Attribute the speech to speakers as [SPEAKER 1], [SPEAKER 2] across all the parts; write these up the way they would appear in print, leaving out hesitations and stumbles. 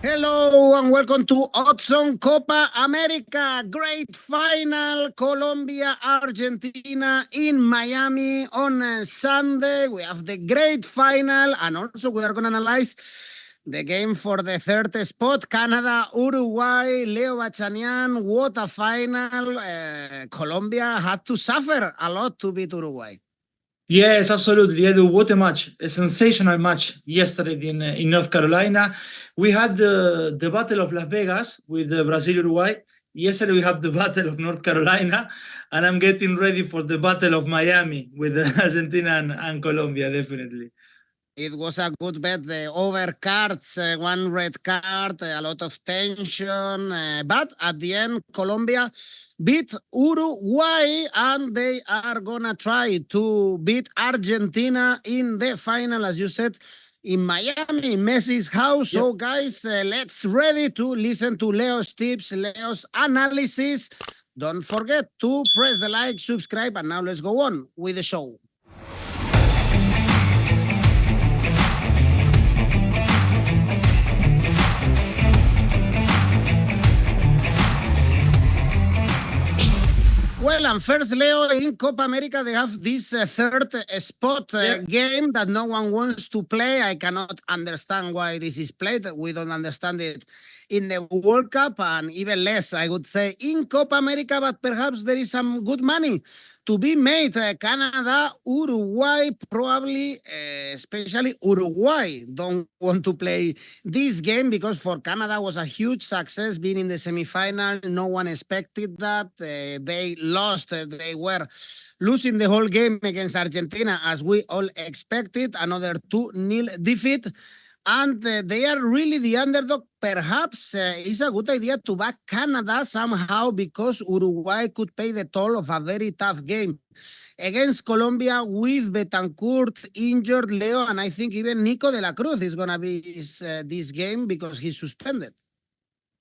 [SPEAKER 1] Hello and welcome to Odds on Copa America. Great final, Colombia, Argentina in Miami on Sunday. We have the great final, and also we are going to analyze the game for the third spot, Canada, Uruguay. Leo Bachanian, what a final. Colombia had to suffer a lot to beat Uruguay.
[SPEAKER 2] Yes, absolutely, Edu. What a match! A sensational match yesterday in North Carolina. We had the Battle of Las Vegas with Brazil Uruguay. Yesterday we have the Battle of North Carolina, and I'm getting ready for the Battle of Miami with Argentina and Colombia, definitely.
[SPEAKER 1] It was a good bet. The overcards, one red card, a lot of tension. But at the end, Colombia beat Uruguay, and they are going to try to beat Argentina in the final, as you said, in Miami, Messi's house. Yep. So, guys, let's ready to listen to Leo's tips, Leo's analysis. Don't forget to press the like, subscribe, and now let's go on with the show. Well, and first, Leo, in Copa America, they have this third spot game that no one wants to play. I cannot understand why this is played. We don't understand it in the World Cup, and even less, I would say, in Copa America, but perhaps there is some good money to be made. Canada, Uruguay, probably, especially Uruguay, don't want to play this game because for Canada was a huge success being in the semifinal. No one expected that. They lost. They were losing the whole game against Argentina, as we all expected. Another 2-0 defeat. And they are really the underdog. Perhaps it's a good idea to back Canada somehow because Uruguay could pay the toll of a very tough game against Colombia with Betancourt injured, Leo, and I think even 𝐿𝐿𝐴 is going to be this game because he's suspended.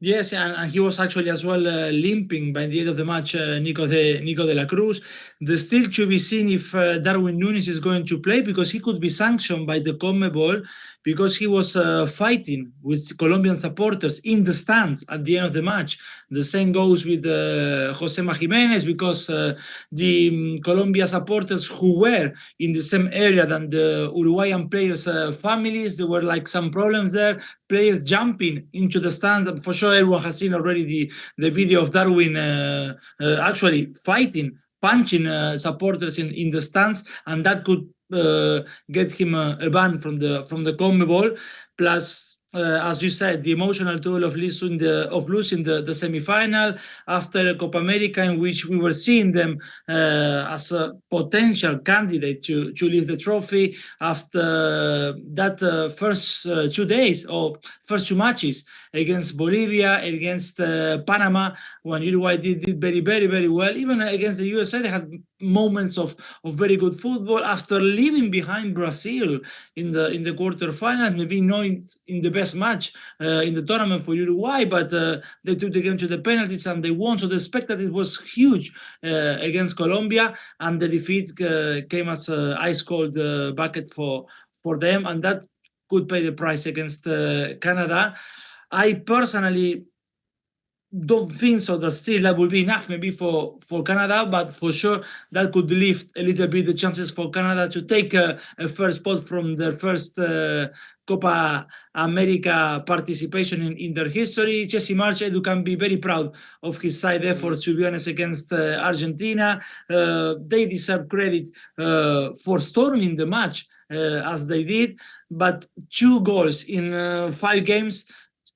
[SPEAKER 2] Yes, and he was actually as well limping by the end of the match, 𝐿𝐴. There's still to be seen if Darwin Núñez is going to play because he could be sanctioned by the 𝐶ONMEBOL because he was fighting with Colombian supporters in the stands at the end of the match. The same goes with Josema Jimenez because the Colombia supporters who were in the same area than the Uruguayan players' families, there were like some problems there. Players jumping into the stands. And for sure, everyone has seen already the video of Darwin actually fighting, punching supporters in the stands, and that could get him a ban from the 𝐶ONMEBOL. Plus, as you said, the emotional toll of losing the semifinal after a Copa America in which we were seeing them as a potential candidate to lift the trophy after that first 2 days or first two matches against Bolivia, against Panama, when Uruguay did very, very, very well. Even against the USA, they had moments of very good football after leaving behind Brazil in the quarterfinals, maybe not in the best match in the tournament for Uruguay, but they took the game to the penalties and they won. So the spectacle was huge against Colombia, and the defeat came as an ice-cold bucket for them, and that could pay the price against Canada. I personally don't think so that still that will be enough maybe for Canada, but for sure that could lift a little bit the chances for Canada to take a first spot from their first Copa America participation in their history. Jesse Marsch, Edu, can be very proud of his side efforts, to be honest, against Argentina. They deserve credit for storming the match as they did, but 2 goals in 5 games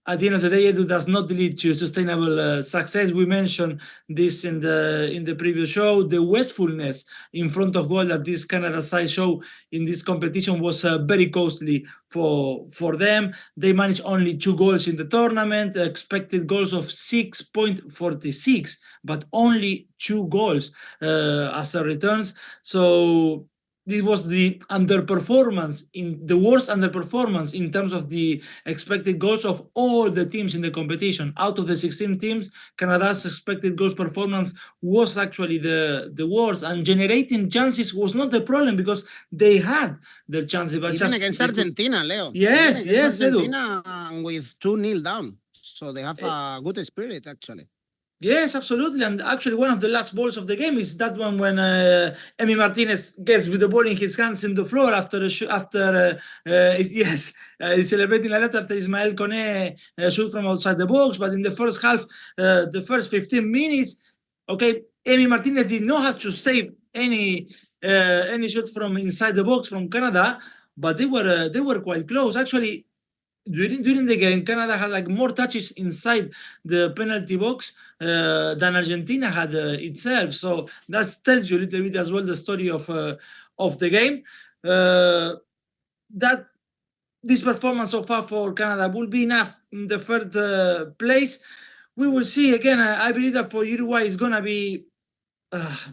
[SPEAKER 2] at the end of the day, Edu, does not lead to sustainable success. We mentioned this in the previous show. The wastefulness in front of goal that this Canada side show in this competition was very costly for them. They managed only 2 goals in the tournament, expected goals of 6.46, but only 2 goals as a returns. So this was the underperformance, in the worst underperformance in terms of the expected goals of all the teams in the competition. Out of the 16 teams, Canada's expected goals performance was actually the worst, and generating chances was not the problem because they had their chances. But
[SPEAKER 1] even against Argentina, Leo.
[SPEAKER 2] Yes,
[SPEAKER 1] even against
[SPEAKER 2] yes,
[SPEAKER 1] Argentina, with 2-0 down. So they have a good spirit, actually.
[SPEAKER 2] Yes, absolutely. And actually, one of the last balls of the game is that one when Emi Martinez gets with the ball in his hands in the floor after he's celebrating a lot after 𝐬𝐭𝐚𝐲 shoot from outside the box. But in the first half, the first 15 minutes, okay, Emi Martinez did not have to save any shot from inside the box from Canada, but they were quite close. Actually, during the game, Canada had like more touches inside the penalty box than Argentina had itself. So that tells you a little bit as well the story of the game. That this performance so far for Canada will be enough in the third place. We will see again. I believe that for Uruguay it's gonna be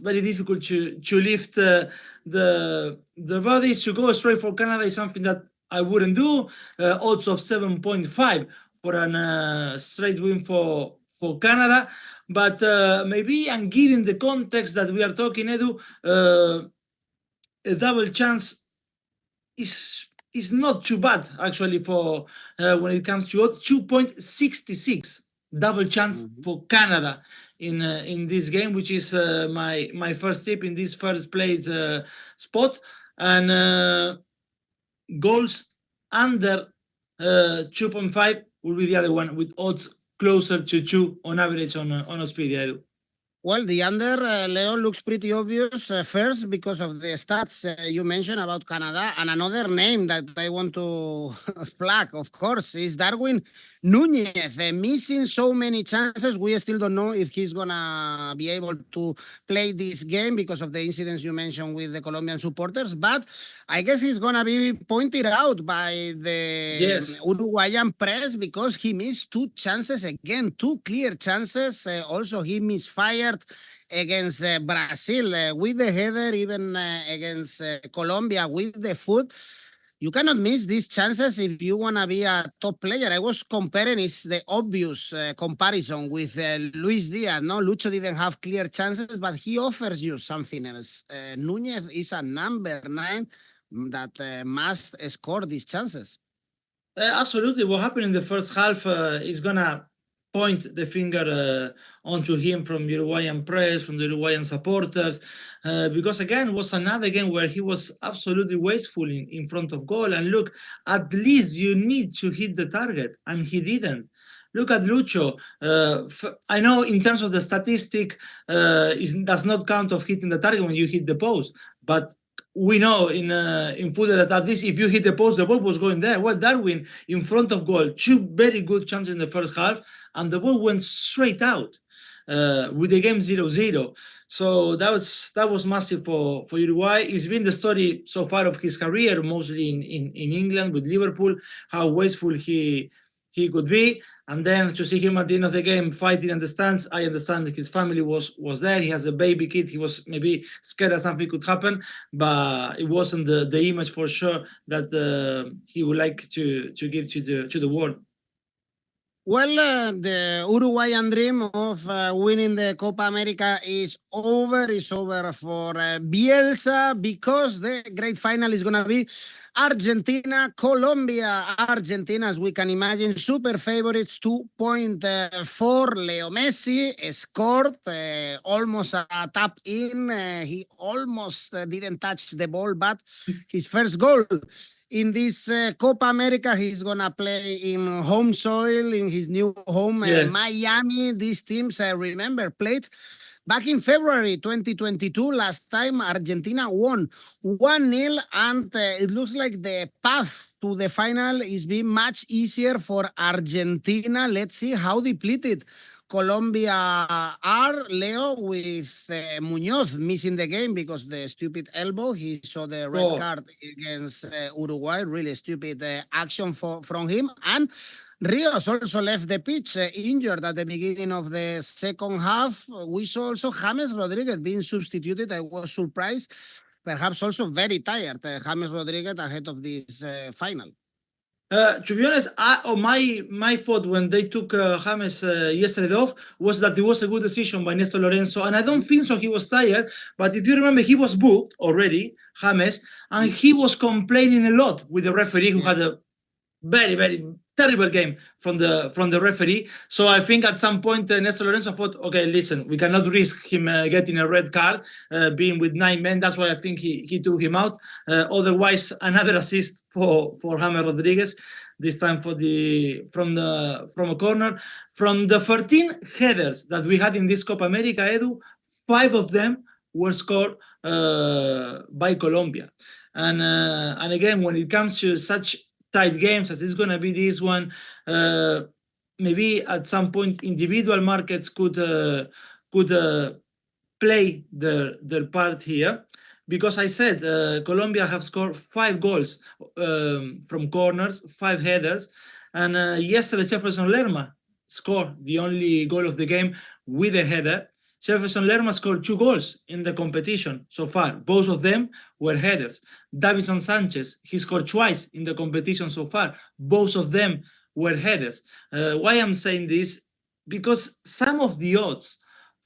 [SPEAKER 2] very difficult to lift the bodies. To go straight for Canada is something that I wouldn't do. Odds of 7.5 for a straight win for Canada. But maybe, and given the context that we are talking, Edu, a double chance is not too bad, actually, for when it comes to odds. 2.66 double chance for Canada in this game, which is my first tip in this first place spot. And goals under 2.5 will be the other one, with odds closer to 2 on average on Oddspedia.
[SPEAKER 1] Well, the under, Leo, looks pretty obvious. First, because of the stats you mentioned about Canada, and another name that I want to flag, of course, is Darwin Núñez. Missing so many chances, we still don't know if he's gonna be able to play this game because of the incidents you mentioned with the Colombian supporters. But I guess he's gonna be pointed out by the Uruguayan press because he missed 2 chances again, 2 clear chances. Also, he misfired against Brazil with the header, even against Colombia with the foot. You cannot miss these chances if you want to be a top player. I was comparing, it's the obvious comparison with Luis Diaz. No, Lucho didn't have clear chances, but he offers you something else. Núñez is a number 9 that must score these chances.
[SPEAKER 2] Absolutely. What happened in the first half is going to point the finger onto him from Uruguayan press, from the Uruguayan supporters, because again, it was another game where he was absolutely wasteful in front of goal. And look, at least you need to hit the target, and he didn't. Look at Lucho. I know in terms of the statistic, it does not count of hitting the target when you hit the post, but we know in football that at least if you hit the post, the ball was going there. Well, Darwin in front of goal, 2 very good chances in the first half, and the ball went straight out with the game 0-0. So that was massive for Uruguay. It's been the story so far of his career, mostly in England with Liverpool, how wasteful he could be. And then to see him at the end of the game fighting in the stands, I understand that his family was there. He has a baby kid. He was maybe scared that something could happen, but it wasn't the image for sure that he would like to give to the world.
[SPEAKER 1] Well, the Uruguayan dream of winning the Copa America is over. It's over for Bielsa because the great final is going to be Argentina, Colombia. Argentina, as we can imagine, super favorites, 2.4. Leo Messi scored almost a tap in. He almost didn't touch the ball, but his first goal in this Copa America, he's going to play in home soil, in his new home, Miami. These teams, remember, played back in February 2022. Last time, Argentina won 1-0, and it looks like the path to the final is being much easier for Argentina. Let's see how depleted Colombia are, Leo, with Muñoz missing the game because the stupid elbow. He saw the red card against Uruguay. Really stupid action from him. And Rios also left the pitch injured at the beginning of the second half. We saw also James Rodriguez being substituted. I was surprised perhaps also very tired. James Rodriguez ahead of this final.
[SPEAKER 2] To be honest, my thought when they took James yesterday off was that it was a good decision by Néstor Lorenzo, and I don't think so he was tired, but if you remember, he was booked already, James, and he was complaining a lot with the referee who had a very, very terrible game from the referee. So I think at some point Néstor Lorenzo thought, okay, listen, we cannot risk him getting a red card, being with 9 men. That's why I think he took him out. Otherwise, another assist for James Rodriguez, this time from a corner. From the 13 headers that we had in this Copa America, Edu, 5 of them were scored by Colombia. And again, when it comes to such tight games as it's going to be this one, maybe at some point individual markets could play their part here, because I said Colombia have scored 5 goals from corners, 5 headers, and yesterday Jefferson Lerma scored the only goal of the game with a header. Jefferson Lerma scored 2 goals in the competition so far. Both of them were headers. Davinson Sanchez, he scored twice in the competition so far. Both of them were headers. Why I'm saying this? Because some of the odds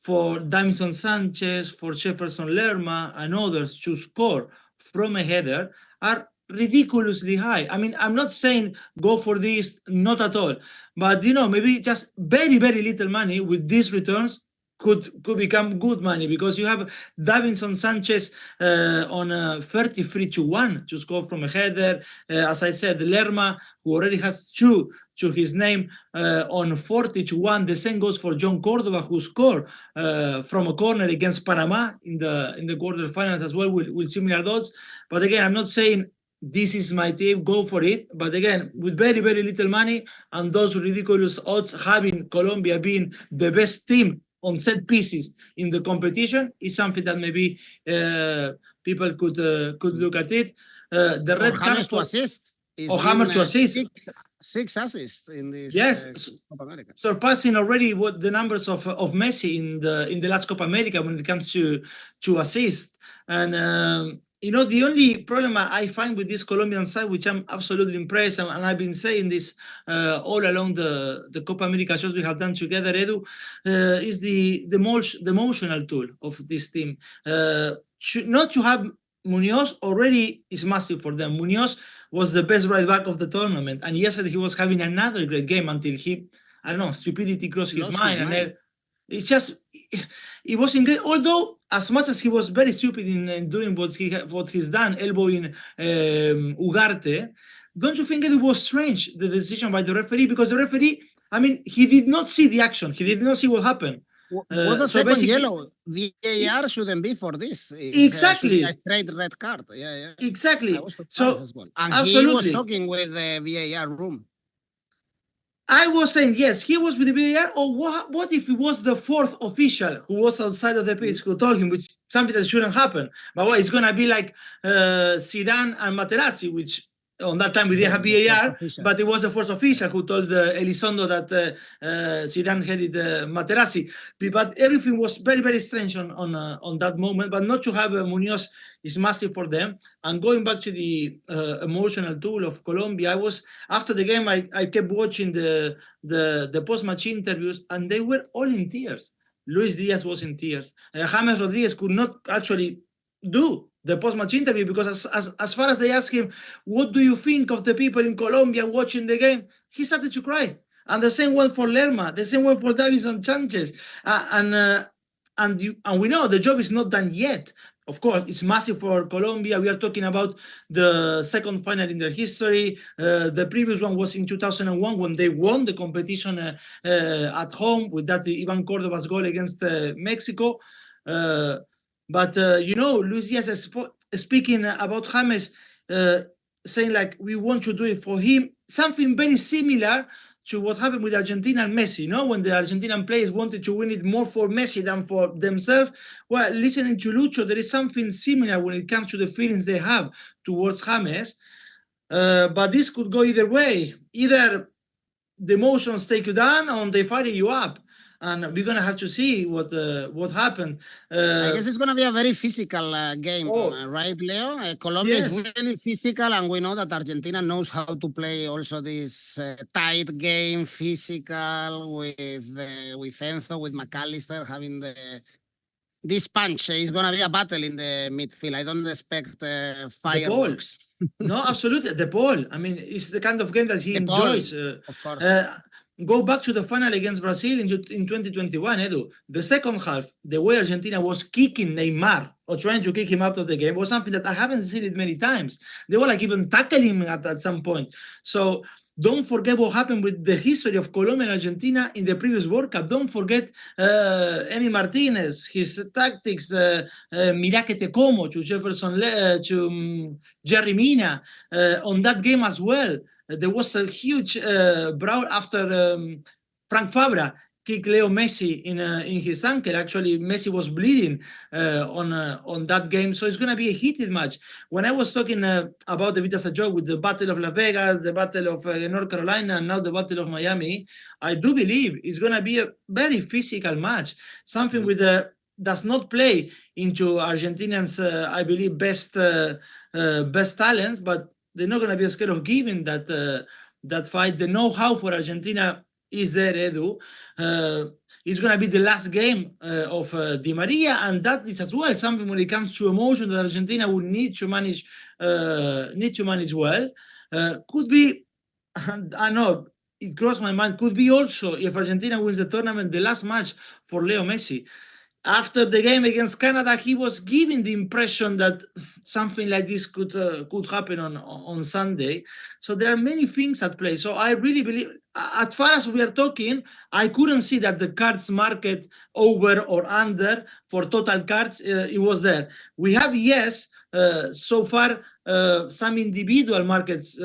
[SPEAKER 2] for Davinson Sanchez, for Jefferson Lerma, and others to score from a header are ridiculously high. I mean, I'm not saying go for this, not at all. But, you know, maybe just very, very little money with these returns could become good money, because you have Davinson Sanchez on 33-1 to score from a header. As I said, Lerma, who already has 2 to his name, on 40-1. The same goes for John Córdoba, who scored from a corner against Panama in the quarterfinals as well, with similar odds. But again, I'm not saying this is my team, go for it. But again, with very, very little money and those ridiculous odds, having Colombia being the best team on set pieces in the competition is something that maybe people could look at it. The red card
[SPEAKER 1] to assist.
[SPEAKER 2] Or James to assist.
[SPEAKER 1] 6 assists in this Copa America,
[SPEAKER 2] surpassing already what the numbers of Messi in the last Copa America when it comes to assist. And you know, the only problem I find with this Colombian side, which I'm absolutely impressed, and I've been saying this all along the Copa America shows we have done together, Edu, is the emotional tool of this team. Not to have Munoz already is massive for them. Munoz was the best right back of the tournament, and yesterday he was having another great game until I don't know, stupidity crossed his mind. And it wasn't great. Although, as much as he was very stupid in doing what he's done, elbowing Ugarte, don't you think it was strange, the decision by the referee? Because the referee, I mean, he did not see the action. He did not see what happened.
[SPEAKER 1] Was a second yellow. VAR shouldn't be for this.
[SPEAKER 2] Exactly.
[SPEAKER 1] A straight red card. Yeah.
[SPEAKER 2] Exactly.
[SPEAKER 1] So, and absolutely. He was talking with the VAR room.
[SPEAKER 2] I was saying, yes, he was with the VAR, or what if it was the 4th official who was outside of the pitch who told him, which something that shouldn't happen. But what, it's going to be like Zidane and Materazzi, which on that time we didn't have VAR, but it was the 4th official who told Elizondo that Zidane headed Materazzi. But everything was very, very strange on that moment. But not to have Munoz is massive for them. And going back to the emotional tool of Colombia, after the game, I kept watching the post-match interviews, and they were all in tears. Luis Diaz was in tears. James Rodriguez could not actually do the post-match interview, because as far as they asked him, what do you think of the people in Colombia watching the game, he started to cry. And the same one for Lerma, the same one for Davinson Sanchez. And we know the job is not done yet. Of course, it's massive for Colombia. We are talking about the second final in their history. The previous one was in 2001 when they won the competition at home with that Iván Córdoba's goal against Mexico. But, you know, Luis Diaz is speaking about James, saying like, we want to do it for him. Something very similar to what happened with Argentina and Messi, you know, when the Argentinian players wanted to win it more for Messi than for themselves. Well, listening to Lucho, there is something similar when it comes to the feelings they have towards James. But this could go either way. Either the emotions take you down or they fire you up. and we're gonna have to see what happened.
[SPEAKER 1] I guess it's going to be a very physical game, right, Leo? Colombia is really physical, and we know that Argentina knows how to play also this tight game, physical, with 𝗀𝗏𝗀, with McAllister having this punch. It's going to be a battle in the midfield. I don't expect fireworks.
[SPEAKER 2] No, absolutely. The ball. I mean, it's the kind of game that he enjoys.
[SPEAKER 1] Of course.
[SPEAKER 2] Go back to the final against Brazil in 2021, Edu. The second half, the way Argentina was kicking Neymar or trying to kick him out of the game was something that I haven't seen it many times. They were like even tackling him at some point. So don't forget what happened with the history of Colombia and Argentina in the previous World Cup. Don't forget Emi Martinez, his tactics, mira que te como to Jefferson, to Jerry Mina on that game as well. There was a huge brawl after Frank Fabra kicked Leo Messi in his ankle. Actually, Messi was bleeding on that game. So it's going to be a heated match. When I was talking about the 𝗀𝗏𝗀𝗀 joke with the Battle of Las Vegas, the Battle of North Carolina, and now the Battle of Miami, I do believe it's going to be a very physical match. Something with does not play into Argentinians, I believe, best talents, but they're not going to be scared of giving that fight. The know-how for Argentina is there, Edu. It's going to be the last game of 𝗲𝗏𝗀𝗀, and that is as well something when it comes to emotion that Argentina will need to manage well. Could be, I know, it crossed my mind, could be also, if Argentina wins the tournament, the last match for Leo Messi. After the game against Canada, he was giving the impression that something like this could happen on Sunday. So there are many things at play. So I really believe, as far as we are talking, I couldn't see that the cards market over or under for total cards, it was there. We have, so far, some individual markets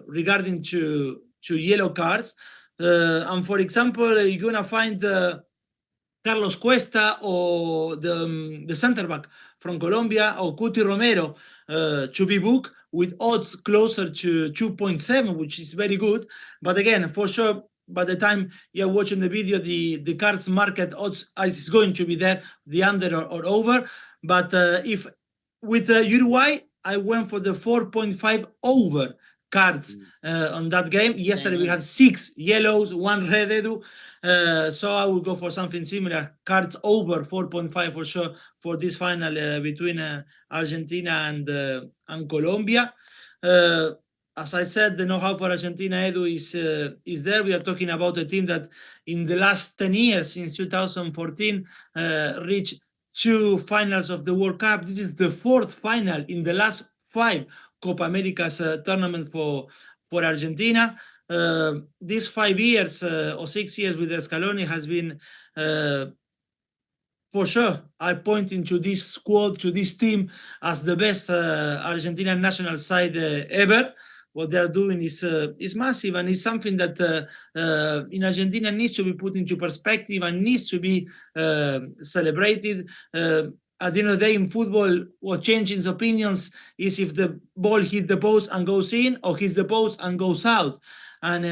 [SPEAKER 2] regarding to yellow cards. And for example, you're going to find Carlos Cuesta or the center back from Colombia, or Cuti Romero, to be booked with odds closer to 2.7, which is very good. But again, for sure, by the time you're watching the video, the cards market odds is going to be there, the under or over. But if with Uruguay, I went for the 4.5 over cards on that game. Yesterday we had 6 yellows, 1 red, Edu. So I will go for something similar, cards over 4.5 for sure for this final between Argentina and Colombia. As I said, the know-how for Argentina, Edu, is there. We are talking about a team that in the last 10 years, since 2014, reached 2 finals of the World Cup. This is the 4th final in the last 5 Copa America's tournament for Argentina. These 5 years or 6 years with Scaloni has been, for sure, I pointing to this squad, to this team, as the best Argentinian national side ever. What they are doing is massive, and it's something that in Argentina needs to be put into perspective and needs to be celebrated. At the end of the day, in football, what changes opinions is if the ball hits the post and goes in, or hits the post and goes out. And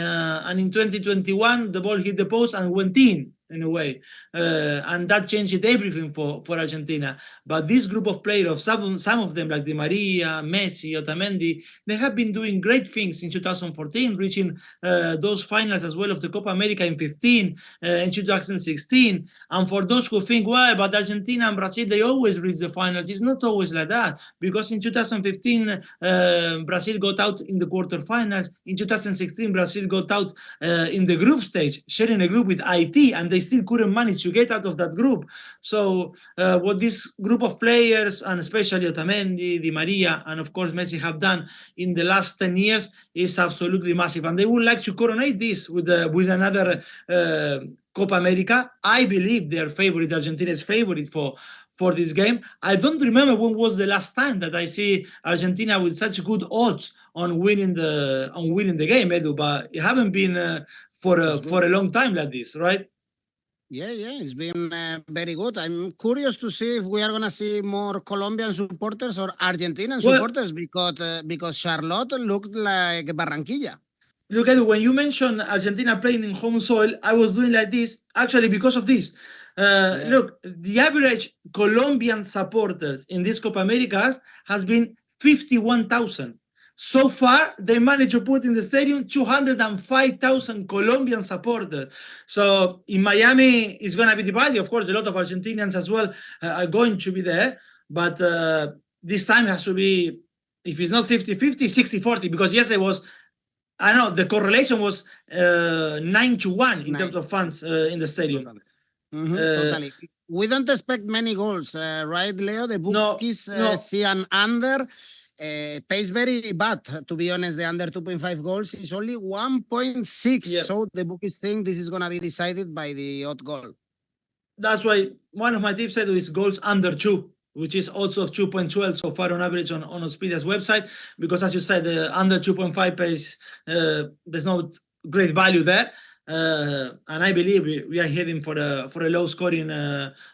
[SPEAKER 2] in 2021, the ball hit the post and went in a way. And that changed everything for Argentina. But this group of players, some of them like Di Maria, Messi, Otamendi, they have been doing great things in 2014, reaching those finals as well of the Copa America in 15, in 2016. And for those who think, well, but Argentina and Brazil, they always reach the finals. It's not always like that, because in 2015, Brazil got out in the quarterfinals. In 2016, Brazil got out in the group stage, sharing a group with Haiti, and they still couldn't manage to get out of that group. So what this group of players, and especially Otamendi, Di Maria, and of course Messi, have done in the last 10 years is absolutely massive. And they would like to coronate this with another Copa America. I believe they are favorite, Argentina's favorite for this game. I don't remember when was the last time that I see Argentina with such good odds on winning the game, Edu, but it haven't been for a long time like this, right?
[SPEAKER 1] Yeah, it's been very good. I'm curious to see if we are going to see more Colombian supporters or Argentinian supporters, because Charlotte looked like Barranquilla.
[SPEAKER 2] Look, Edu, when you mentioned Argentina playing in home soil, I was doing like this actually because of this. Look, the average Colombian supporters in this Copa America has been 51,000. So far, they managed to put in the stadium 205,000 Colombian supporters. So in Miami, it's going to be divided. Of course, a lot of Argentinians as well are going to be there. But this time has to be, if it's not 50-50, 60-40, because yesterday was, I know the correlation was 9-1 in terms of fans in the stadium.
[SPEAKER 1] Totally. Totally. We don't expect many goals, right, Leo? The bookies see an under. Pays very bad, to be honest. The under 2.5 goals is only 1.6. So the bookies think this is going to be decided by the odd goal. That's why one of my tips is goals under 2, which is also of 2.12 so far on average on Oddspedia's website, because as you said, the under 2.5 pays, there's no great value there. And I believe we are heading for a low scoring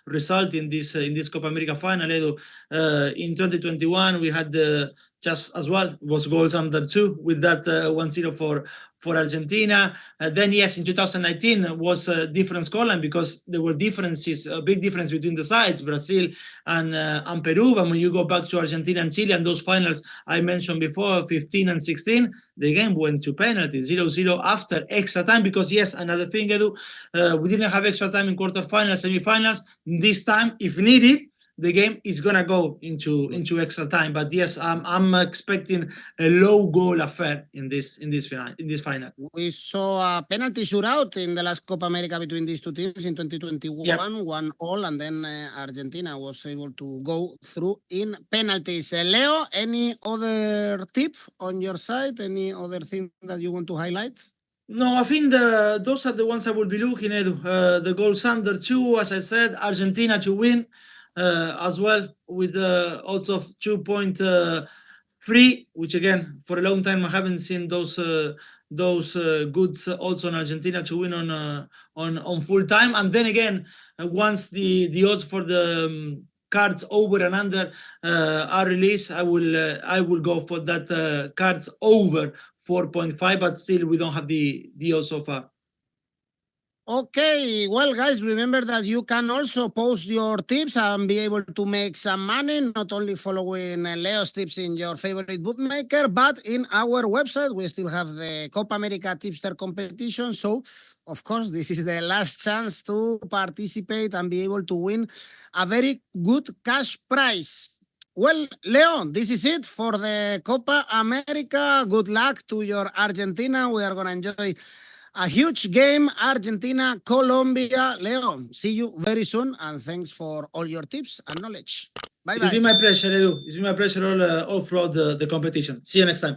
[SPEAKER 1] result in this Copa America final. Edu, in 2021 we had just as well was goals under 2 with that 1-0 for Argentina. Then yes, in 2019 was a different scoreline because there were differences, a big difference between the sides, Brazil and Peru. But when you go back to Argentina and Chile and those finals I mentioned before, 15 and 16, the game went to penalties, 0-0 after extra time. Because yes, another thing, Edu, we didn't have extra time in quarterfinals, semifinals. This time, if needed, the game is gonna go into extra time. But yes, I'm expecting a low goal affair in this final. We saw a penalty shootout in the last Copa America between these two teams in 2021, 1-1, and then Argentina was able to go through in penalties. Leo, any other tip on your side? Any other thing that you want to highlight? No, I think those are the ones I will be looking at. The goals under 2, as I said, Argentina to win. As well, with odds of 2.3, which again for a long time I haven't seen those good odds on Argentina to win on full time. And then again, once the odds for the cards over and under are released, I will go for that cards over 4.5, but still we don't have the odds so far. Okay, well, guys, remember that you can also post your tips and be able to make some money, not only following Leo's tips in your favorite bookmaker, but in our website. We still have the Copa America Tipster competition. So, of course, this is the last chance to participate and be able to win a very good cash prize. Well, Leo, this is it for the Copa America. Good luck to your Argentina. We are going to enjoy a huge game, Argentina, Colombia. Leo, see you very soon, and thanks for all your tips and knowledge. Bye-bye. It's been my pleasure, Edu. It's been my pleasure all throughout the competition. See you next time.